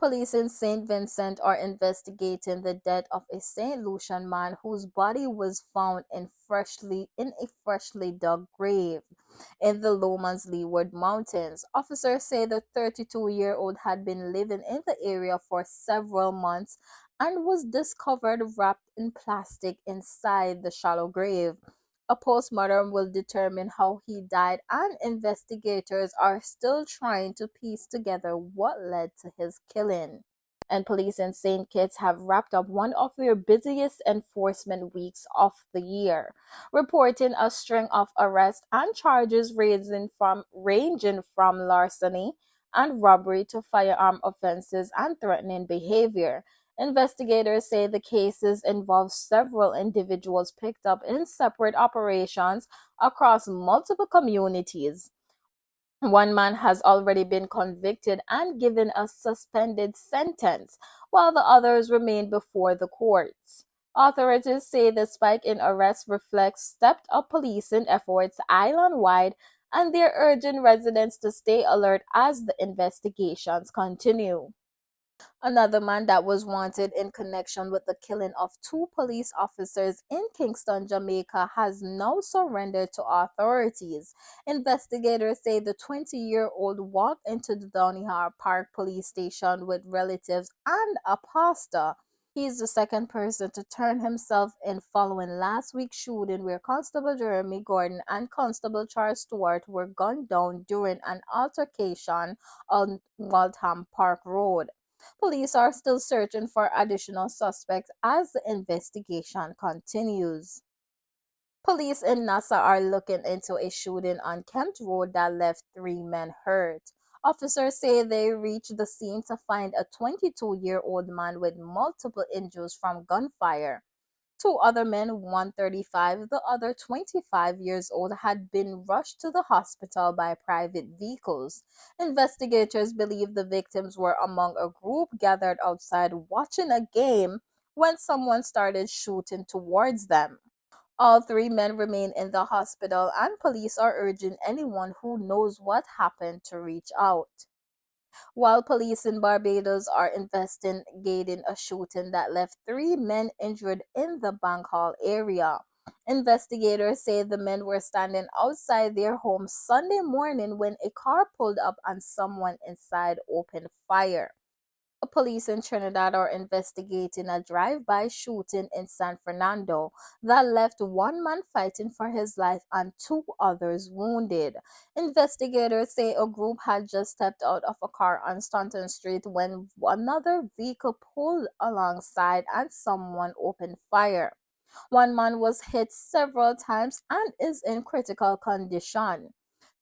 Police in St. Vincent are investigating the death of a St. Lucian man whose body was found in a freshly dug grave in the Lomans Leeward Mountains. Officers say the 32-year-old had been living in the area for several months and was discovered wrapped in plastic inside the shallow grave. A postmortem will determine how he died, and investigators are still trying to piece together what led to his killing. And police in St. Kitts have wrapped up one of their busiest enforcement weeks of the year, reporting a string of arrests and charges ranging from larceny and robbery to firearm offences and threatening behavior. Investigators say the cases involve several individuals picked up in separate operations across multiple communities. One man has already been convicted and given a suspended sentence, while the others remain before the courts. Authorities say the spike in arrests reflects stepped up policing efforts island-wide, and they're urging residents to stay alert as the investigations continue. Another man that was wanted in connection with the killing of two police officers in Kingston, Jamaica, has now surrendered to authorities. Investigators say the 20-year-old walked into the Downey Park police station with relatives and a pastor. He is the second person to turn himself in following last week's shooting where Constable Jeremy Gordon and Constable Charles Stewart were gunned down during an altercation on Waltham Park Road. Police are still searching for additional suspects as the investigation continues. Police in Nassau are looking into a shooting on Kent Road that left three men hurt. Officers say they reached the scene to find a 22-year-old man with multiple injuries from gunfire. Two other men, one 35, the other 25 years old, had been rushed to the hospital by private vehicles. Investigators believe the victims were among a group gathered outside watching a game when someone started shooting towards them. All three men remain in the hospital, and police are urging anyone who knows what happened to reach out. While police in Barbados are investigating a shooting that left three men injured in the Bank Hall area. Investigators say the men were standing outside their home Sunday morning when a car pulled up and someone inside opened fire. Police in Trinidad are investigating a drive-by shooting in San Fernando that left one man fighting for his life and two others wounded. Investigators say a group had just stepped out of a car on Staunton Street when another vehicle pulled alongside and someone opened fire. One man was hit several times and is in critical condition.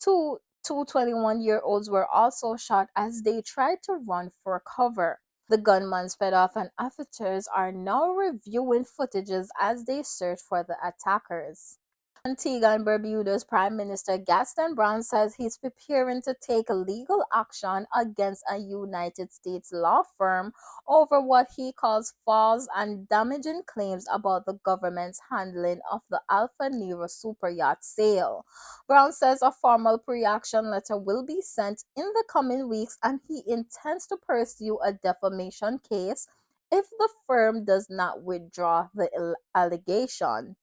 Two 21-year-olds were also shot as they tried to run for cover. The gunman sped off, and officers are now reviewing footages as they search for the attackers. Antigua and Barbuda's Prime Minister Gaston Brown says he's preparing to take legal action against a United States law firm over what he calls false and damaging claims about the government's handling of the Alpha Nero superyacht sale. Brown says a formal pre-action letter will be sent in the coming weeks, and he intends to pursue a defamation case if the firm does not withdraw the allegation.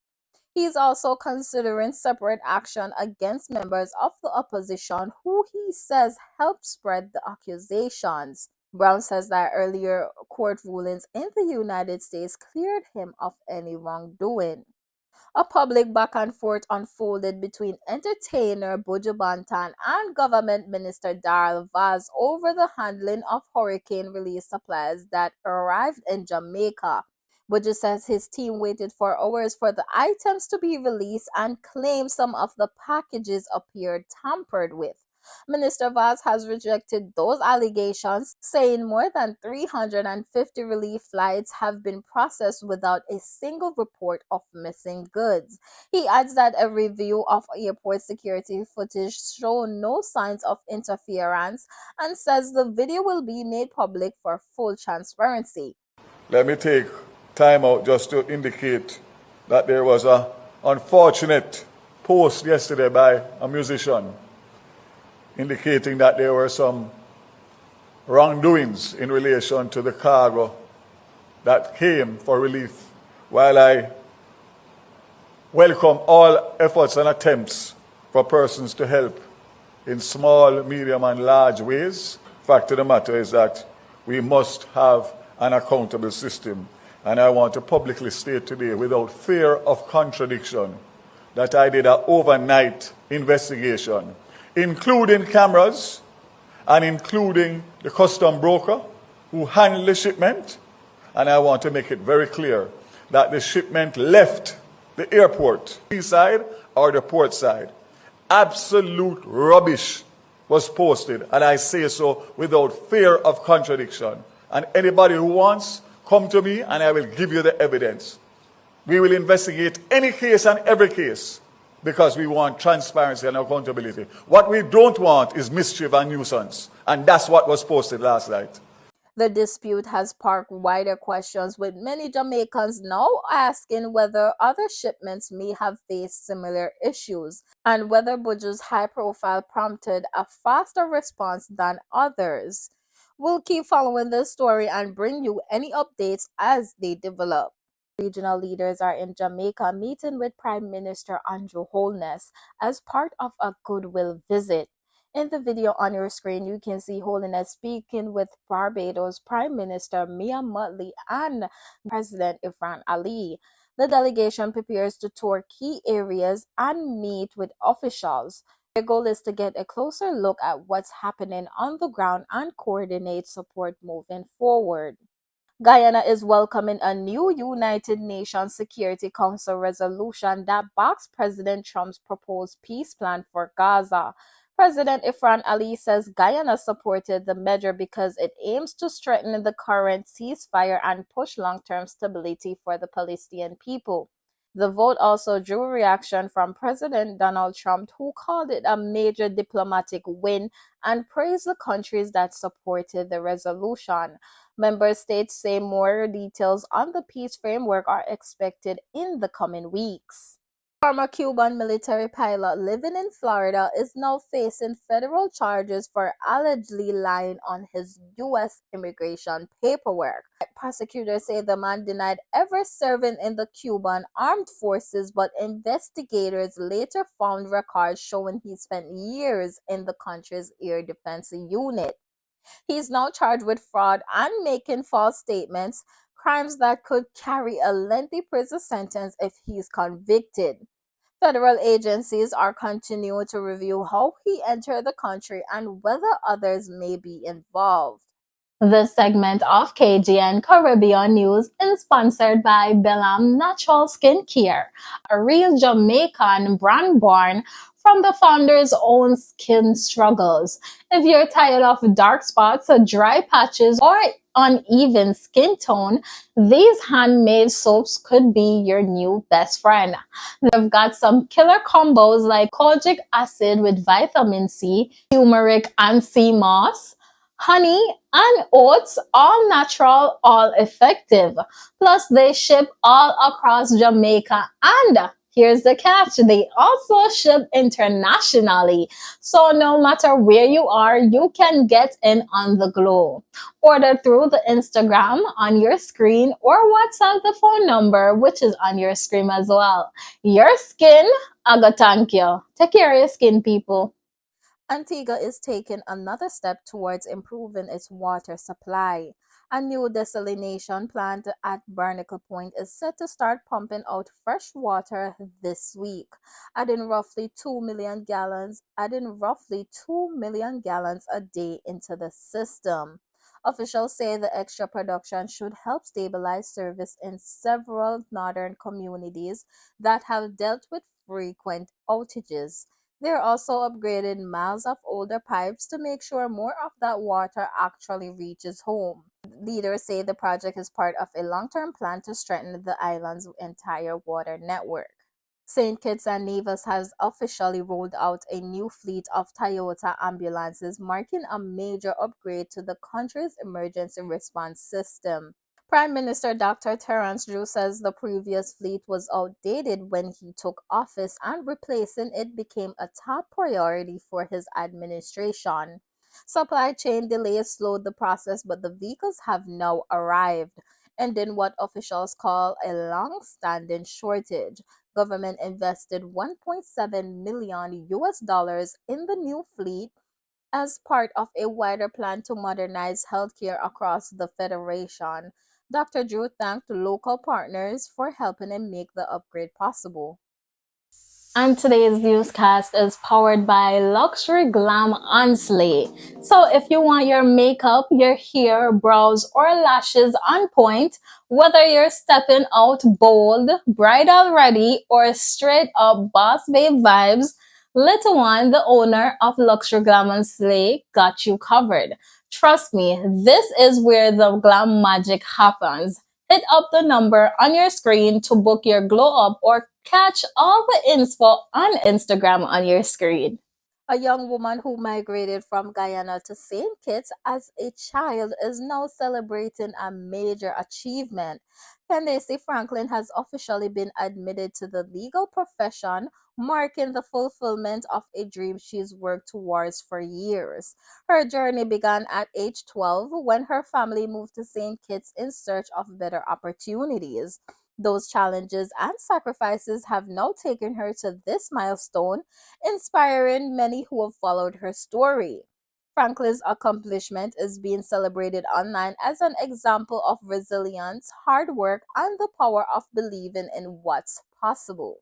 He is also considering separate action against members of the opposition who he says helped spread the accusations. Brown says that earlier court rulings in the United States cleared him of any wrongdoing. A public back and forth unfolded between entertainer Buju Banton and Government Minister Darrell Vaz over the handling of hurricane relief supplies that arrived in Jamaica. Buju says his team waited for hours for the items to be released and claimed some of the packages appeared tampered with. Minister Vaz has rejected those allegations, saying more than 350 relief flights have been processed without a single report of missing goods. He adds that a review of airport security footage showed no signs of interference and says the video will be made public for full transparency. Let me take time out just to indicate that there was an unfortunate post yesterday by a musician indicating that there were some wrongdoings in relation to the cargo that came for relief. While I welcome all efforts and attempts for persons to help in small, medium, and large ways, fact of the matter is that we must have an accountable system. And I want to publicly state today, without fear of contradiction, that I did an overnight investigation, including cameras and including the custom broker who handled the shipment. And I want to make it very clear that the shipment left the airport, seaside or the port side. Absolute rubbish was posted, and I say so without fear of contradiction. And anybody who wants, come to me and I will give you the evidence. We will investigate any case and every case because we want transparency and accountability. What we don't want is mischief and nuisance, and that's what was posted last night. The dispute has sparked wider questions, with many Jamaicans now asking whether other shipments may have faced similar issues and whether Buju's high profile prompted a faster response than others. We'll keep following this story and bring you any updates as they develop. Regional leaders are in Jamaica meeting with Prime Minister Andrew Holness as part of a goodwill visit. In the video on your screen, you can see Holiness speaking with Barbados Prime Minister Mia Mottley and President Ifran Ali. The delegation prepares to tour key areas and meet with officials. Their goal is to get a closer look at what's happening on the ground and coordinate support moving forward. Guyana is welcoming a new United Nations Security Council resolution that backs President Trump's proposed peace plan for Gaza. President Ifran Ali says Guyana supported the measure because it aims to strengthen the current ceasefire and push long-term stability for the Palestinian people. The vote also drew reaction from President Donald Trump, who called it a major diplomatic win and praised the countries that supported the resolution. Member states say more details on the peace framework are expected in the coming weeks. Former Cuban military pilot living in Florida is now facing federal charges for allegedly lying on his U.S. immigration paperwork. Prosecutors say the man denied ever serving in the Cuban armed forces, but investigators later found records showing he spent years in the country's air defense unit. He is now charged with fraud and making false statements, crimes that could carry a lengthy prison sentence if he is convicted. Federal agencies are continuing to review how he entered the country and whether others may be involved. This segment of KGN Caribbean News is sponsored by Belam Natural Skincare, a real Jamaican brand born from the founder's own skin struggles. If you're tired of dark spots, dry patches, or uneven skin tone, these handmade soaps could be your new best friend. They've got some killer combos like kojic acid with vitamin C, turmeric and sea moss, honey, and oats, all natural, all effective. Plus, they ship all across Jamaica, and here's the catch, they also ship internationally. So no matter where you are, you can get in on the glow. Order through the Instagram on your screen or WhatsApp the phone number, which is on your screen as well. Your skin, I go thank you. Take care of your skin, people. Antigua is taking another step towards improving its water supply. A new desalination plant at Barnacle Point is set to start pumping out fresh water this week, adding roughly 2 million gallons a day into the system. Officials say the extra production should help stabilize service in several northern communities that have dealt with frequent outages. They're also upgrading miles of older pipes to make sure more of that water actually reaches home. Leaders say the project is part of a long-term plan to strengthen the island's entire water network. St. Kitts and Nevis has officially rolled out a new fleet of Toyota ambulances, marking a major upgrade to the country's emergency response system. Prime Minister Dr. Terence Drew says the previous fleet was outdated when he took office and replacing it became a top priority for his administration. Supply chain delays slowed the process, but the vehicles have now arrived, ending what officials call a long-standing shortage. Government invested 1.7 million US dollars in the new fleet as part of a wider plan to modernize healthcare across the Federation. Dr. Drew thanked local partners for helping him make the upgrade possible. And today's newscast is powered by Luxury Glam Onsley. So if you want your makeup, your hair, brows, or lashes on point, whether you're stepping out bold, bridal ready, or straight up boss babe vibes, Little One, the owner of Luxury Glam Onsley, got you covered. Trust me, this is where the glam magic happens. Hit up the number on your screen to book your glow up or catch all the info on Instagram on your screen. A young woman who migrated from Guyana to St. Kitts as a child is now celebrating a major achievement. Candace Franklin has officially been admitted to the legal profession, marking the fulfillment of a dream she's worked towards for years. Her journey began at age 12 when her family moved to St. Kitts in search of better opportunities. Those challenges and sacrifices have now taken her to this milestone, inspiring many who have followed her story. Franklin's accomplishment is being celebrated online as an example of resilience, hard work, and the power of believing in what's possible.